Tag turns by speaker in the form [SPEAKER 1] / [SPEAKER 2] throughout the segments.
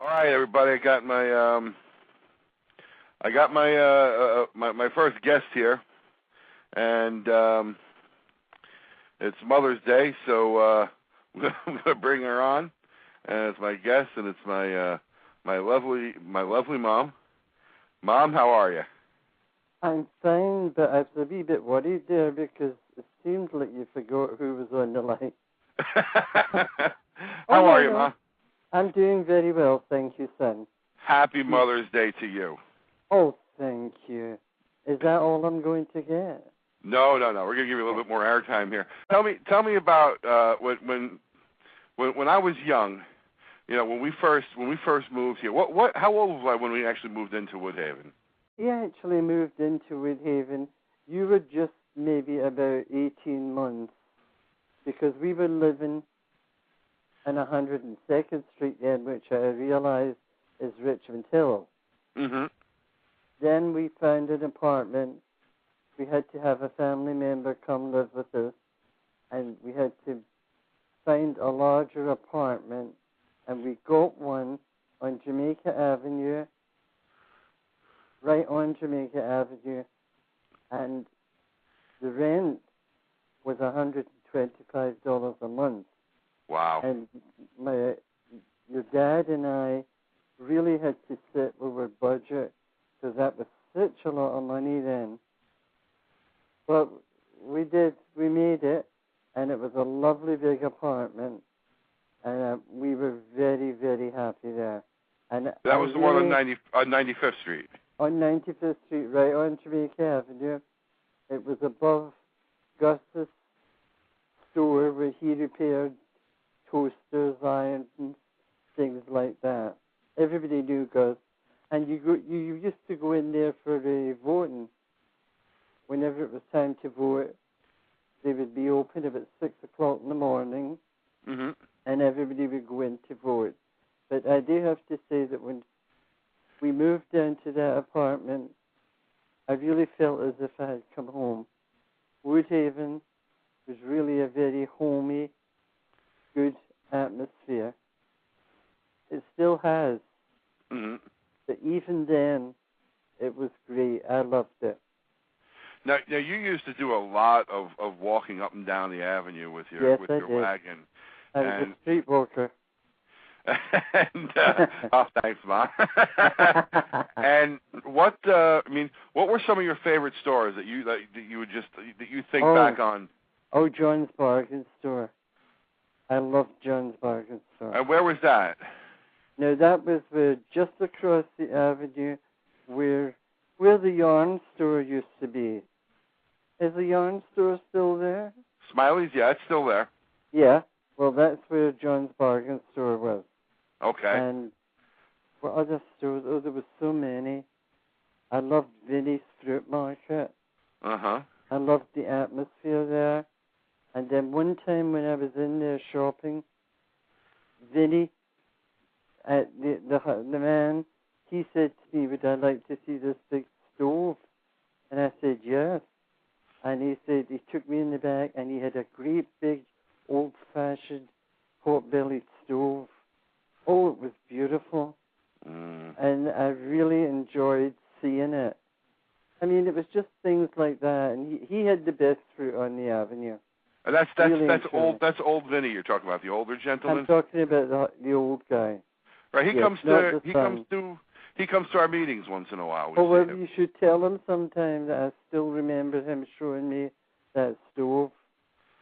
[SPEAKER 1] All right, everybody. I got my first guest here, and it's Mother's Day, so I'm gonna bring her on as my guest, and it's my lovely mom. Mom, how are you?
[SPEAKER 2] I'm fine, but I was a wee bit worried there because it seemed like you forgot who was on the line.
[SPEAKER 1] How are you, Mom?
[SPEAKER 2] I'm doing very well, thank you, son.
[SPEAKER 1] Happy Mother's Day to you.
[SPEAKER 2] Oh, thank you. Is that all I'm going to get?
[SPEAKER 1] No. We're gonna give you a little bit more airtime here. Tell me about when I was young. You know, when we first moved here. How old was I when we actually moved into Woodhaven?
[SPEAKER 2] We actually moved into Woodhaven. You were just maybe about 18 months because we were living on 102nd Street then, which I realized is Richmond Hill.
[SPEAKER 1] Mm-hmm.
[SPEAKER 2] Then we found an apartment. We had to have a family member come live with us, and we had to find a larger apartment, and we got one on Jamaica Avenue, right on Jamaica Avenue, and the rent was $125 a month.
[SPEAKER 1] Wow.
[SPEAKER 2] And your dad and I really had to sit with our budget because that was such a lot of money then. But we made it, and it was a lovely big apartment, and we were very, very happy there. And
[SPEAKER 1] that was the one on 95th Street.
[SPEAKER 2] On 95th Street, right on Jamaica Avenue. It was above Gus's store where he repaired toasters, irons, and things like that. Everybody knew Gus. And you used to go in there for the voting. Whenever it was time to vote, they would be open about 6 o'clock in the morning,
[SPEAKER 1] mm-hmm.
[SPEAKER 2] and everybody would go in to vote. But I do have to say that when we moved down to that apartment, I really felt as if I had come home. Woodhaven was really a very homey, good atmosphere. It still has.
[SPEAKER 1] Mm-hmm.
[SPEAKER 2] But even then, it was great. I loved it.
[SPEAKER 1] Now you used to do a lot of walking up and down the avenue with your wagon.
[SPEAKER 2] I was a streetwalker.
[SPEAKER 1] And oh, thanks, Mom. And what were some of your favorite stores that you think back on?
[SPEAKER 2] Oh, John's Bargain Store. I loved John's Bargain Store.
[SPEAKER 1] And where was that?
[SPEAKER 2] No, that was just across the avenue where the yarn store used to be. Is the yarn store still there?
[SPEAKER 1] Smiley's, yeah, it's still there.
[SPEAKER 2] Yeah, well, that's where John's Bargain Store was.
[SPEAKER 1] Okay.
[SPEAKER 2] And what other stores? Oh, there were so many. I loved Vinny's Fruit Market.
[SPEAKER 1] Uh-huh.
[SPEAKER 2] I loved the atmosphere there. And then one time when I was in there shopping, Vinny, the man, he said to me, would I like to see this big stove? And I said, yes. And he said, he took me in the back, and he had a great big old-fashioned pot-bellied stove. Oh, it was beautiful.
[SPEAKER 1] Mm.
[SPEAKER 2] And I really enjoyed seeing it. I mean, it was just things like that. And he had the best fruit on the avenue.
[SPEAKER 1] And that's old Vinny you're talking about, the older gentleman?
[SPEAKER 2] I'm talking about the old guy.
[SPEAKER 1] Right, he comes to our meetings once in a while.
[SPEAKER 2] Well, you should tell him sometime that I still remember him showing me that stove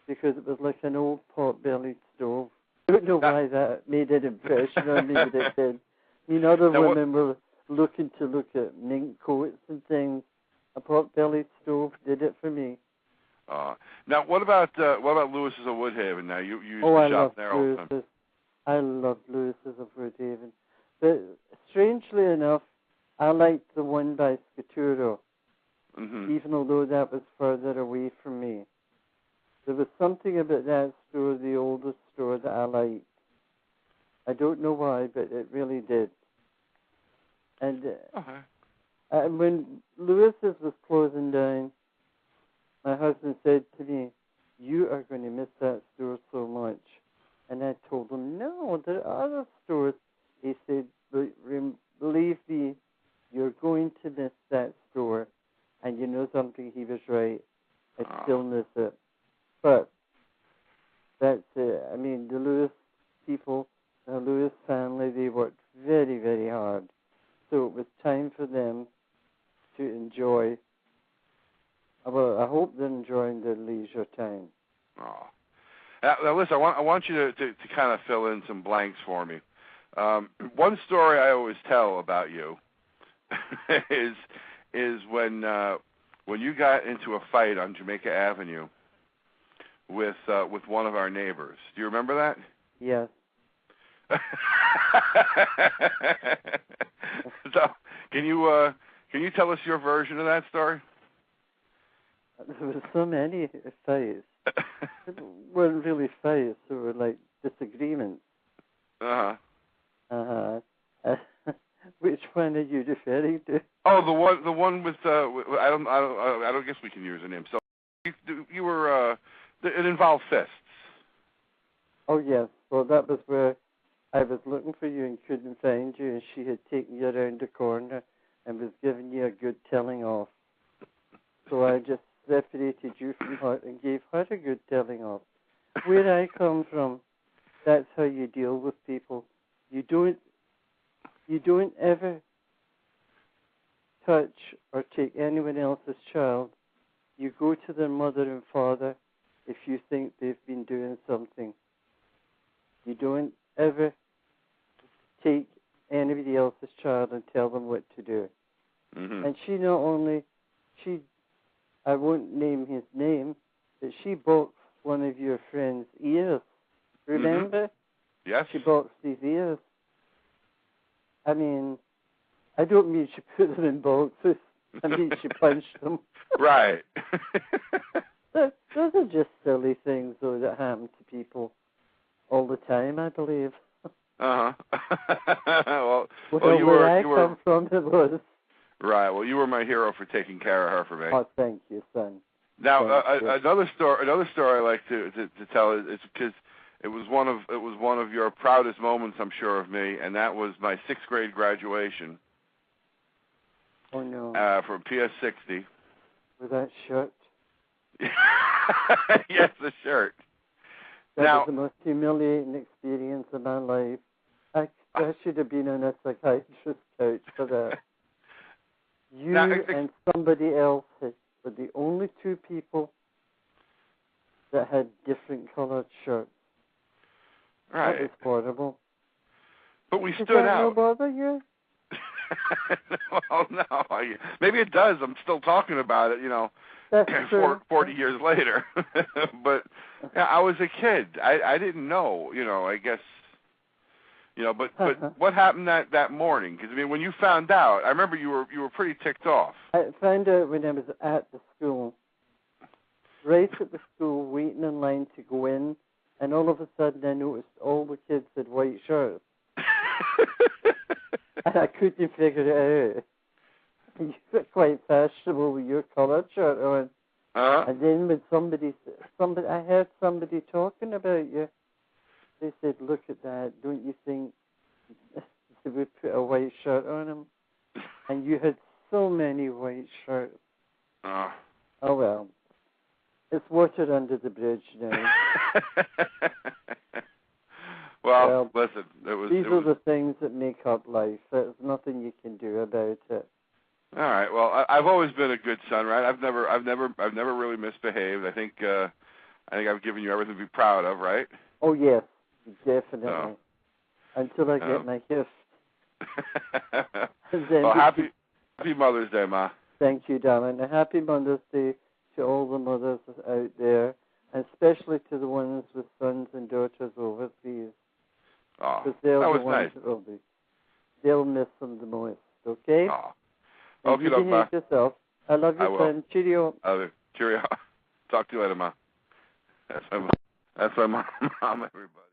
[SPEAKER 2] because it was like an old pot-bellied stove. I don't know why that made an impression on me, but it did. You know, the women were looking at mink coats and things. A pot-bellied stove did it for me.
[SPEAKER 1] Now, what about Lewis's of Woodhaven? Now, you used to shop there all the time.
[SPEAKER 2] I loved Lewis's of Woodhaven. But strangely enough, I liked the one by Scaturo, even although that was further away from me. There was something about that store, the oldest store, that I liked. I don't know why, but it really did. And when Lewis's was closing down, my husband said to me, you are going to miss that store so much. And I told him, no, there are other stores. He said,
[SPEAKER 1] Now listen, I want you to kind of fill in some blanks for me. One story I always tell about you is when you got into a fight on Jamaica Avenue with one of our neighbors. Do you remember that?
[SPEAKER 2] Yes.
[SPEAKER 1] So, can you tell us your version of that story?
[SPEAKER 2] There were so many fights. It weren't really fights. They were like disagreements. Which one are you referring to?
[SPEAKER 1] Oh, the one with I don't guess we can use a name. So you were it involved fists.
[SPEAKER 2] Oh yes. Well, that was where I was looking for you and couldn't find you, and she had taken you around the corner and was giving you a good telling off. So I just separated you from her and gave her a good telling off. Where I come from, that's how you deal with people. You don't ever touch or take anyone else's child. You go to their mother and father if you think they've been doing something. You don't ever take anybody else's child and tell them what to do.
[SPEAKER 1] Mm-hmm.
[SPEAKER 2] And she not only, I won't name his name, but she boxed one of your friend's ears. Remember?
[SPEAKER 1] Mm-hmm. Yes.
[SPEAKER 2] She boxed his ears. I mean, I don't mean she put them in boxes. I mean she punched them.
[SPEAKER 1] Right.
[SPEAKER 2] Those are just silly things, though, that happen to people all the time, I believe.
[SPEAKER 1] Well,
[SPEAKER 2] where I come from, it was.
[SPEAKER 1] Right. Well, you were my hero for taking care of her for me.
[SPEAKER 2] Oh, thank you, son.
[SPEAKER 1] Now, another story I like to tell is because it was one of your proudest moments, I'm sure, of me, and that was my 6th grade graduation.
[SPEAKER 2] Oh no.
[SPEAKER 1] From PS60.
[SPEAKER 2] With that shirt.
[SPEAKER 1] Yes, the shirt.
[SPEAKER 2] That was the most humiliating experience of my life. I should have been on a psychiatrist's couch for that. You and somebody else were the only two people that had different colored shirts.
[SPEAKER 1] Right.
[SPEAKER 2] That was horrible.
[SPEAKER 1] But we
[SPEAKER 2] Does
[SPEAKER 1] stood
[SPEAKER 2] that
[SPEAKER 1] out.
[SPEAKER 2] no bother you?
[SPEAKER 1] Well, no. Maybe it does. I'm still talking about it,
[SPEAKER 2] That's
[SPEAKER 1] 40 years later. But yeah, I was a kid. I didn't know, I guess, but what happened that morning? Because, I mean, when you found out, I remember you were pretty ticked off.
[SPEAKER 2] I found out when I was at the school, right at the school, waiting in line to go in, and all of a sudden I noticed all the kids had white shirts. And I couldn't figure it out. You were quite fashionable with your coloured shirt on. And then when I heard somebody talking about you, they said, "Look at that, don't you think they would put a white shirt on him?" And you had so many white shirts. Oh well, it's water under the bridge now.
[SPEAKER 1] Well, listen,
[SPEAKER 2] these are the things that make up life. There's nothing you can do about it.
[SPEAKER 1] All right. Well, I've always been a good son, right? I've never really misbehaved. I think I've given you everything to be proud of, right?
[SPEAKER 2] Oh yes, definitely. Oh. Until I get my gift.
[SPEAKER 1] Well, happy Mother's Day, Ma.
[SPEAKER 2] Thank you, darling. A happy Mother's Day to all the mothers out there, and especially to the ones with sons and daughters overseas.
[SPEAKER 1] Oh,
[SPEAKER 2] because they're
[SPEAKER 1] that was
[SPEAKER 2] the ones
[SPEAKER 1] nice.
[SPEAKER 2] They'll miss them the most. Okay.
[SPEAKER 1] Oh.
[SPEAKER 2] And you behave yourself. I love you, friend. Cheerio.
[SPEAKER 1] Cheerio. Talk to you later, Ma. That's my mom, everybody.